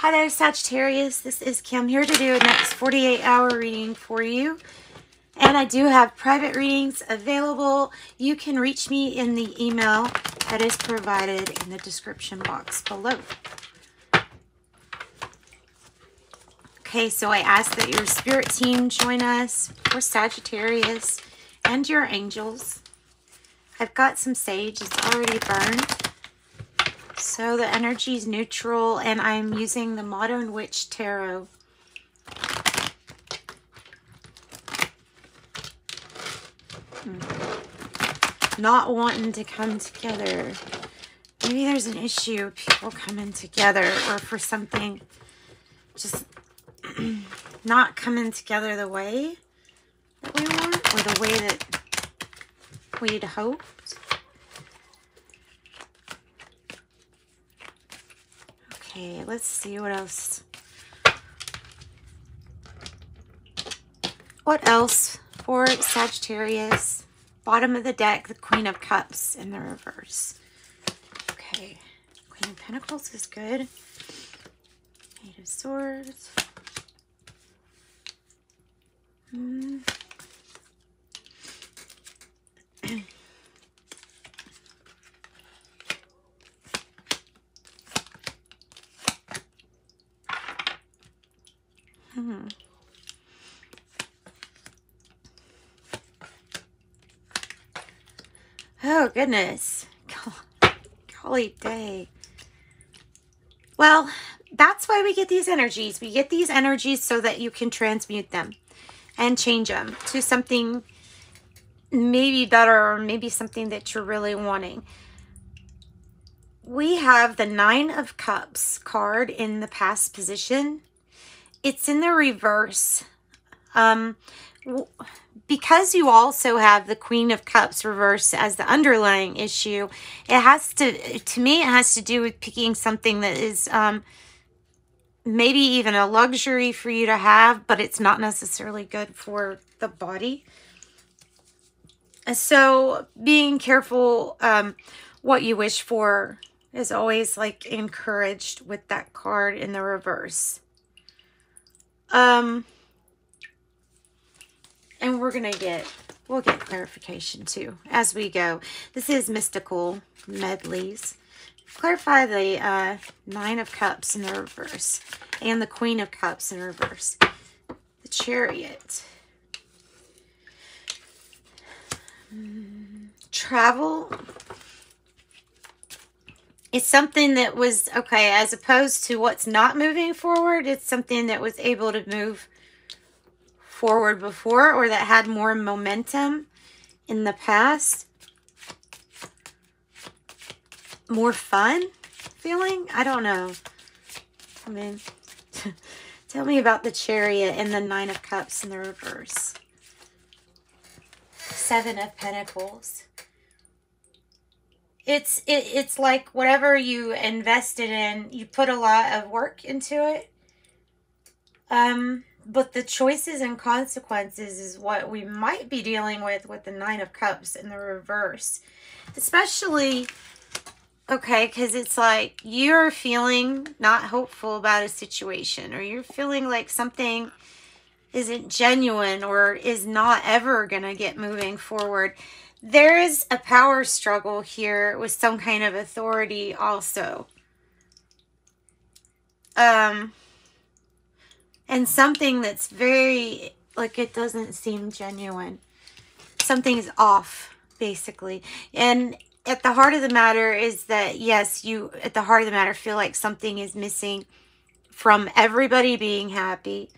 Hi there, Sagittarius. This is Kim here to do a next 48-hour reading for you. And I do have private readings available. You can reach me in the email that is provided in the description box below. Okay, so I ask that your spirit team join us for Sagittarius and your angels. I've got some sage. It's already burned. So the energy is neutral, and I'm using the Modern Witch Tarot. Not wanting to come together. Maybe there's an issue of people coming together, or for something just not coming together the way that we want, or the way that we'd hoped. Okay, let's see what else. What else for Sagittarius? Bottom of the deck, the Queen of Cups in the reverse. Okay, Queen of Pentacles is good. Eight of Swords. Oh, goodness. Golly day. Well, that's why we get these energies. We get these energies so that you can transmute them and change them to something maybe better, or maybe something that you're really wanting. We have the Nine of Cups card in the past position. It's in the reverse. Because you also have the Queen of Cups reversed as the underlying issue, it has to me, it has to do with picking something that is maybe even a luxury for you to have, but it's not necessarily good for the body. So being careful what you wish for is always like encouraged with that card in the reverse. And we'll get clarification too as we go. This is mystical medleys. Clarify the Nine of Cups in the reverse and the Queen of Cups in reverse. The Chariot. Travel. It's something that was, okay, as opposed to what's not moving forward, it's something that was able to move forward before, or that had more momentum in the past. More fun feeling? I don't know. I mean, tell me about the Chariot and the Nine of Cups in the reverse. Seven of Pentacles. It's like whatever you invested in, you put a lot of work into it. But the choices and consequences is what we might be dealing with the Nine of Cups in the reverse. Especially, okay, because it's like you're feeling not hopeful about a situation, or you're feeling like something isn't genuine or is not ever going to get moving forward. There is a power struggle here with some kind of authority also. And something that's very, like, it doesn't seem genuine. Something's off, basically. And at the heart of the matter is that, yes, you, at the heart of the matter, feel like something is missing from everybody being happy.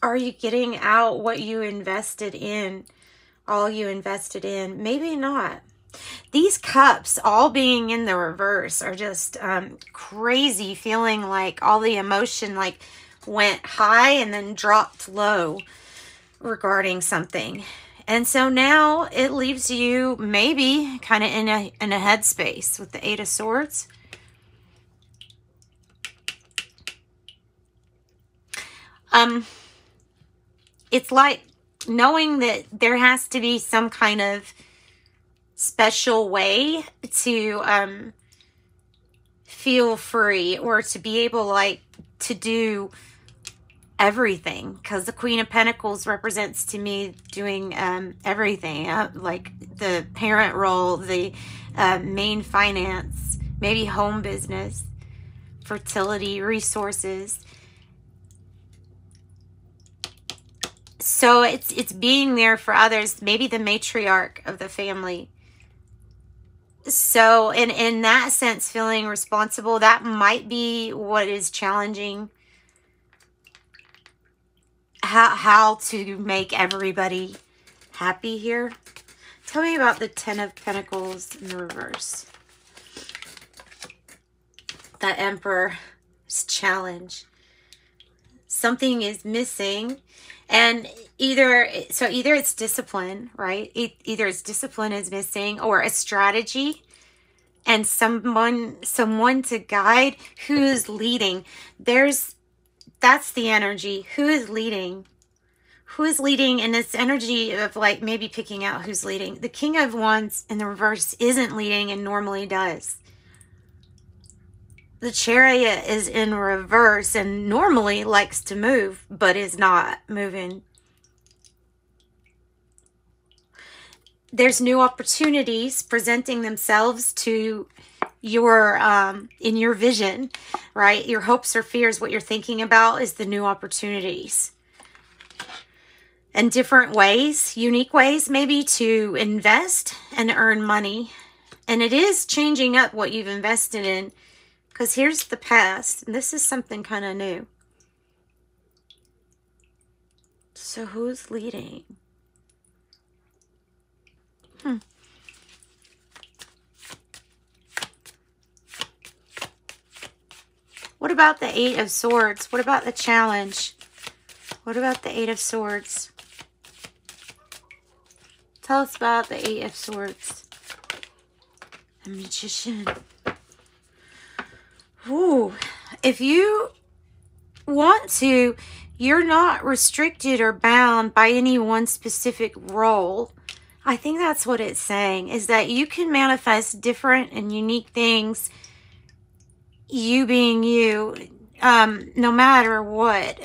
Are you getting out what you invested in? All you invested in? Maybe not. These cups all being in the reverse are just crazy, feeling like all the emotion like went high and then dropped low regarding something. And so now it leaves you maybe kind of in a headspace with the Eight of Swords. It's like knowing that there has to be some kind of special way to feel free or to be able like to do everything, because the Queen of Pentacles represents to me doing everything, like the parent role, the main finance, maybe home business, fertility, resources. So it's being there for others, maybe the matriarch of the family. So in that sense, feeling responsible, that might be what is challenging. How to make everybody happy here. Tell me about the Ten of Pentacles in the reverse. The Emperor's challenge. Something is missing, and either it's discipline, right? Either it's discipline is missing, or a strategy and someone to guide. Who is leading? That's the energy. Who is leading? Who is leading? And this energy of like maybe picking out who's leading. The King of Wands in the reverse isn't leading and normally does. The Chariot is in reverse and normally likes to move, but is not moving. There's new opportunities presenting themselves to your in your vision, right? Your hopes or fears, what you're thinking about is the new opportunities. And different ways, unique ways maybe to invest and earn money. And it is changing up what you've invested in, because here's the past, and this is something kind of new. So who's leading? What about the Eight of Swords? What about the challenge? What about the Eight of Swords? Tell us about the Eight of Swords. The Magician. Ooh. If you want to, you're not restricted or bound by any one specific role. I think that's what it's saying, is that you can manifest different and unique things, you being you, no matter what.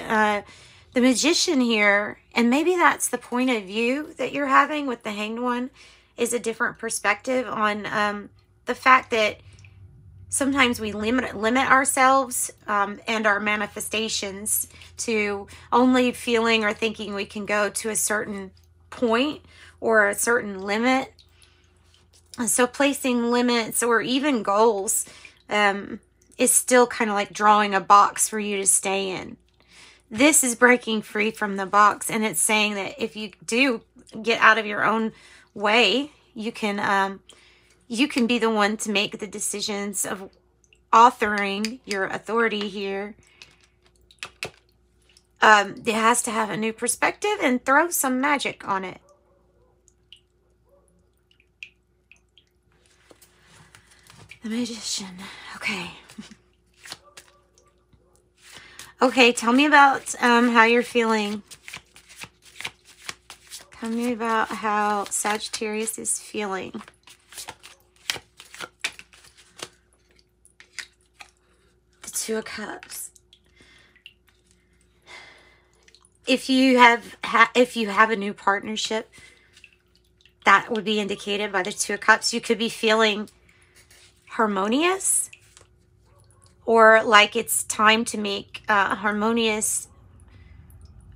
The Magician here, and maybe that's the point of view that you're having with the Hanged One, is a different perspective on the fact that sometimes we limit ourselves and our manifestations to only feeling or thinking we can go to a certain point or a certain limit. So placing limits or even goals is still kind of like drawing a box for you to stay in. This is breaking free from the box, and it's saying that if you do get out of your own way, you can be the one to make the decisions of authoring your authority here. It has to have a new perspective and throw some magic on it. The Magician. Okay. Okay, tell me about how you're feeling. Tell me about how Sagittarius is feeling. The Two of Cups. If you have a new partnership, that would be indicated by the Two of Cups. You could be feeling harmonious, or like it's time to make harmonious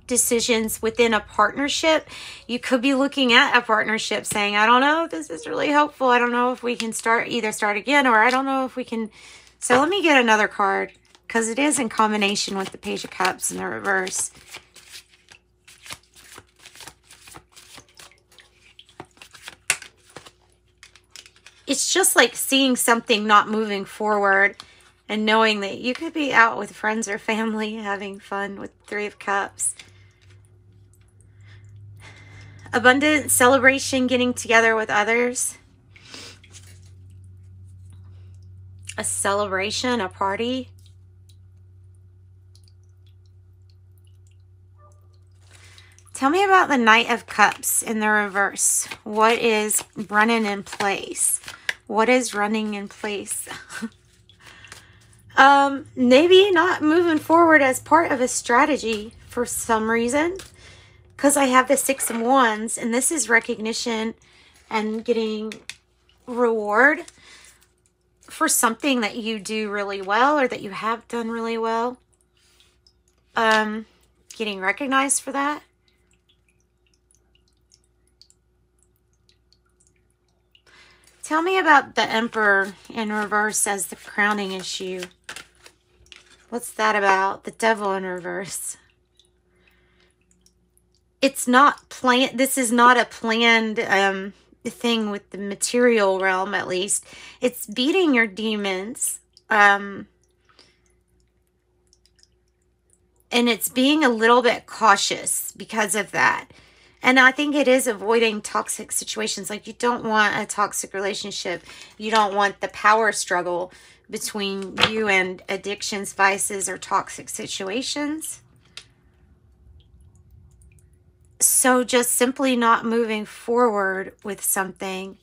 decisions within a partnership. You could be looking at a partnership saying, I don't know if this is really helpful. I don't know if we can either start again, or I don't know if we can. So let me get another card, because it is in combination with the Page of Cups in the reverse. It's just like seeing something not moving forward and knowing that you could be out with friends or family having fun with Three of Cups. Abundant celebration, getting together with others. A celebration, a party. Tell me about the Knight of Cups in the reverse. What is running in place? What is running in place? Maybe not moving forward as part of a strategy for some reason. Because I have the Six of Wands, and this is recognition and getting reward for something that you do really well or that you have done really well. Getting recognized for that. Tell me about the Emperor in reverse as the crowning issue. What's that about? The Devil in reverse. It's not planned. This is not a planned thing with the material realm, at least. It's beating your demons. And it's being a little bit cautious because of that. And I think it is avoiding toxic situations. Like, you don't want a toxic relationship. You don't want the power struggle between you and addictions, vices, or toxic situations. So just simply not moving forward with something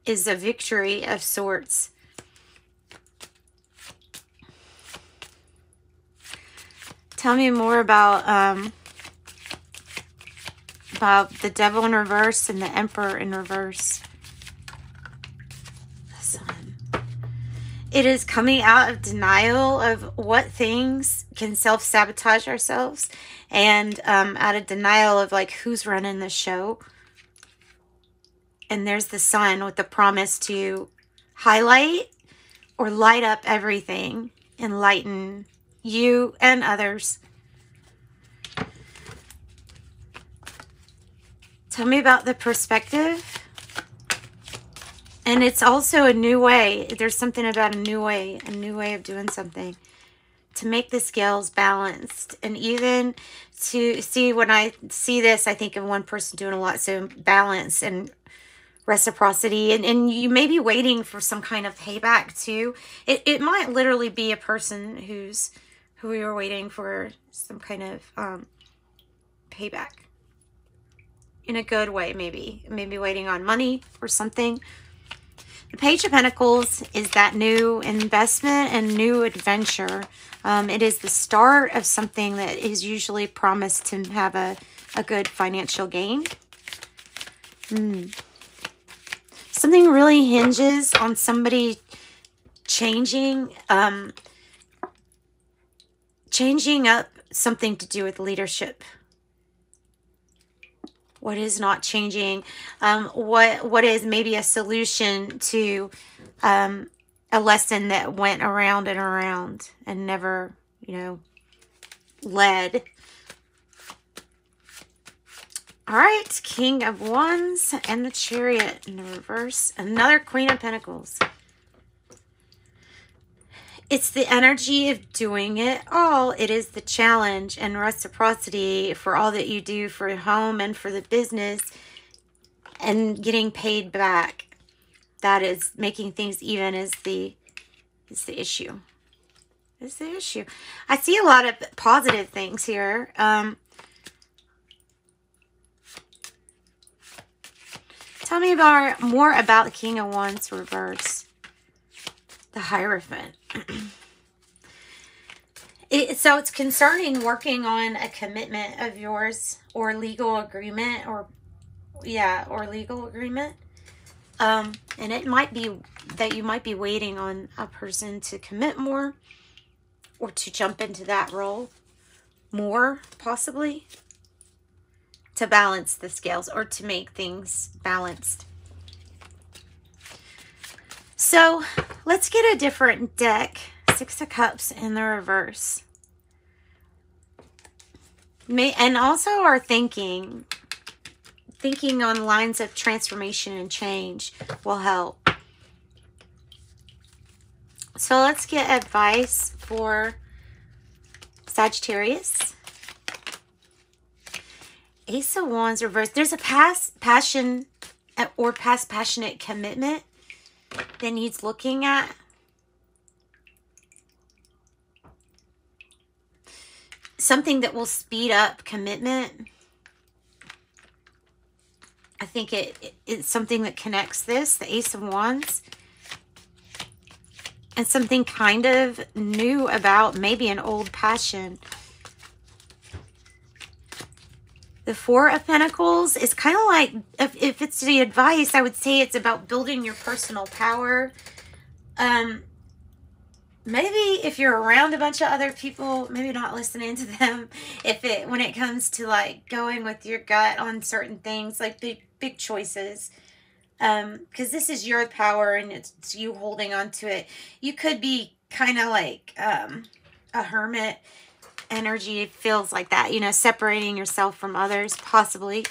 is a victory of sorts. Tell me more about the Devil in reverse and the Emperor in reverse. The Sun. It is coming out of denial of what things can self-sabotage ourselves, and out of denial of like who's running the show. And there's the Sun with the promise to highlight or light up everything, enlighten you and others. Tell me about the perspective. And it's also a new way. There's something about a new way of doing something to make the scales balanced. And even to see, when I see this, I think of one person doing a lot. So balance and reciprocity. And you may be waiting for some kind of payback too. It might literally be a person who you're waiting for some kind of payback. In a good way, maybe waiting on money or something. The Page of Pentacles is that new investment and new adventure. It is the start of something that is usually promised to have a good financial gain. Something really hinges on somebody changing up something to do with leadership. What is not changing? What is maybe a solution to a lesson that went around and around and never, led. All right, King of Wands and the Chariot in the reverse. Another Queen of Pentacles. It's the energy of doing it all. It is the challenge and reciprocity for all that you do for your home and for the business and getting paid back. That is making things even is the issue. Is the issue. I see a lot of positive things here. Tell me more about the King of Wands reverse. The Hierophant. So it's concerning working on a commitment of yours or legal agreement or legal agreement. And it might be that you might be waiting on a person to commit more or to jump into that role more, possibly, to balance the scales or to make things balanced. So let's get a different deck. Six of Cups in the reverse. And also our thinking on lines of transformation and change will help. So let's get advice for Sagittarius. Ace of Wands reverse. There's a past passion or past passionate commitment that needs looking at. Something that will speed up commitment. I think it's something that connects this, the Ace of Wands. and something kind of new about maybe an old passion. The Four of Pentacles is kind of like, if it's the advice, I would say it's about building your personal power. Maybe if you're around a bunch of other people, maybe not listening to them. When it comes to like going with your gut on certain things, like big choices. Because this is your power and it's you holding on to it. You could be kind of like a hermit energy. It feels like that, you know, separating yourself from others, possibly.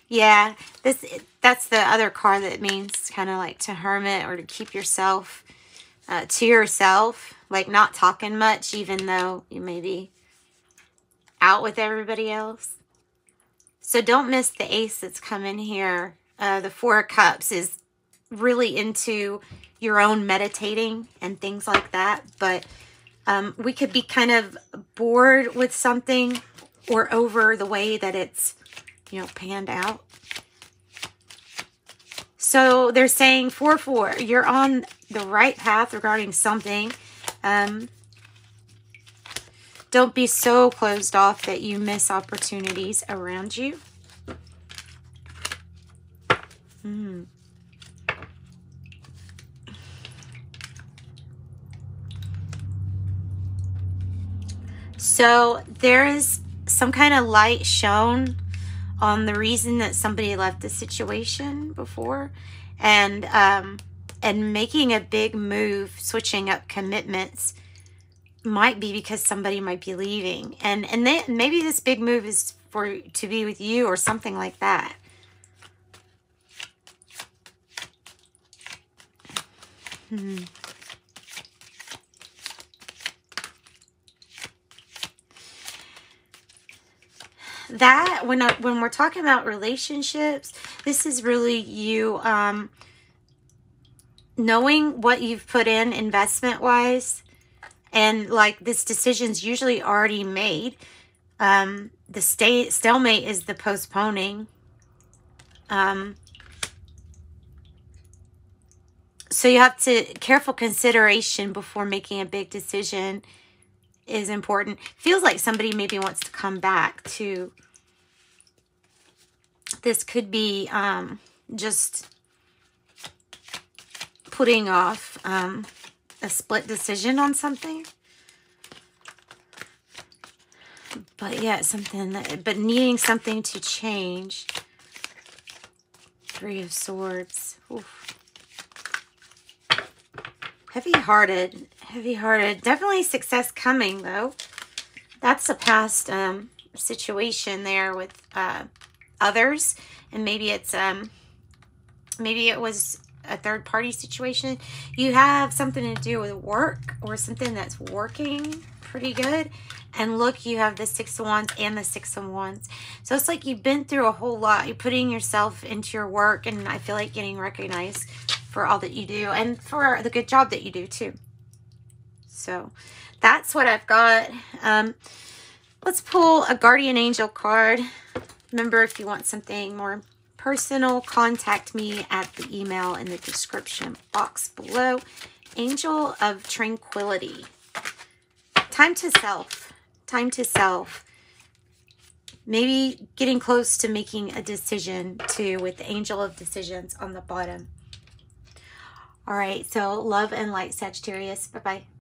Yeah, that's the other card that means kind of like to hermit, or to keep yourself to yourself, like not talking much, even though you may be out with everybody else. So don't miss the ace that's coming here. The Four of Cups is really into your own meditating and things like that. But we could be kind of bored with something or over the way that it's, you know, panned out. So they're saying 4-4, you're on the right path regarding something. Don't be so closed off that you miss opportunities around you. So there is some kind of light shown on the reason that somebody left the situation before, and making a big move, switching up commitments, might be because somebody might be leaving, and then maybe this big move is to be with you or something like that. That when we're talking about relationships, this is really you knowing what you've put in investment wise, and like this decision's usually already made. The stalemate is the postponing. So you have to, careful consideration before making a big decision is important. Feels like somebody maybe wants to come back to. This could be just putting off a split decision on something. But yeah, but needing something to change. Three of Swords. Oof. Heavy-hearted. Definitely success coming, though. That's a past situation there with others, and maybe it's maybe it was a third-party situation. You have something to do with work or something that's working pretty good. And look, you have the Six of Wands and the Six of Wands. So it's like you've been through a whole lot. You're putting yourself into your work, and I feel like getting recognized for all that you do and for the good job that you do too. So that's what I've got. Let's pull a guardian angel card. Remember, if you want something more personal, contact me at the email in the description box below. Angel of Tranquility. Time to self. Time to self. Maybe getting close to making a decision too, with the Angel of Decisions on the bottom. All right, so love and light, Sagittarius. Bye-bye.